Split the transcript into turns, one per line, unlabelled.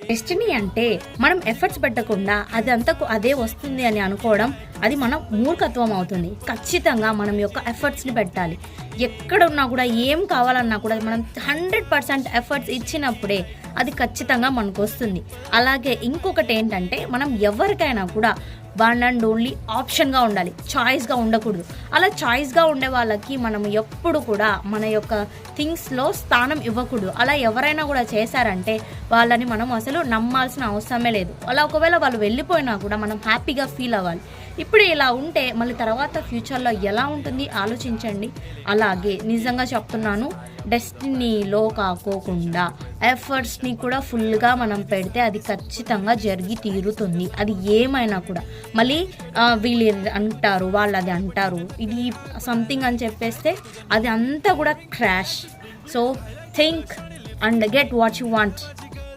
Destiny అంటే మనం efforts పెట్టకుండా అది అంతకు అదే వస్తుంది అని అనుకోవడం, అది మన మూర్ఖత్వం అవుతుంది. ఖచ్చితంగా మనం యొక్క ఎఫర్ట్స్ని పెట్టాలి. ఎక్కడున్నా కూడా ఏం కావాలన్నా కూడా మనం 100% ఎఫర్ట్స్ ఇచ్చినప్పుడే అది ఖచ్చితంగా మనకు వస్తుంది. అలాగే ఇంకొకటి ఏంటంటే, మనం ఎవరికైనా కూడా వన్ అండ్ ఓన్లీ ఆప్షన్గా ఉండాలి, చాయిస్గా ఉండకూడదు. అలా చాయిస్గా ఉండే వాళ్ళకి మనం ఎప్పుడు కూడా మన యొక్క థింగ్స్లో స్థానం ఇవ్వకూడదు. అలా ఎవరైనా కూడా చేశారంటే వాళ్ళని మనం అసలు నమ్మాల్సిన అవసరమే లేదు. అలా ఒకవేళ వాళ్ళు వెళ్ళిపోయినా కూడా మనం హ్యాపీగా ఫీల్ అవ్వాలి. ఇప్పుడు ఇలా ఉంటే మళ్ళీ తర్వాత ఫ్యూచర్లో ఎలా ఉంటుంది ఆలోచించండి. అలాగే నిజంగా చెప్తున్నాను, డెస్టినీలో కాకోకుండా ఎఫర్ట్స్ని కూడా ఫుల్గా మనం పెడితే అది ఖచ్చితంగా జరిగి తీరుతుంది. అది ఏమైనా కూడా మళ్ళీ వీళ్ళు అంటారు, వాళ్ళు అది అంటారు, ఇది సంథింగ్ అని చెప్పేస్తే అది అంతా కూడా crash. So think and get what you want.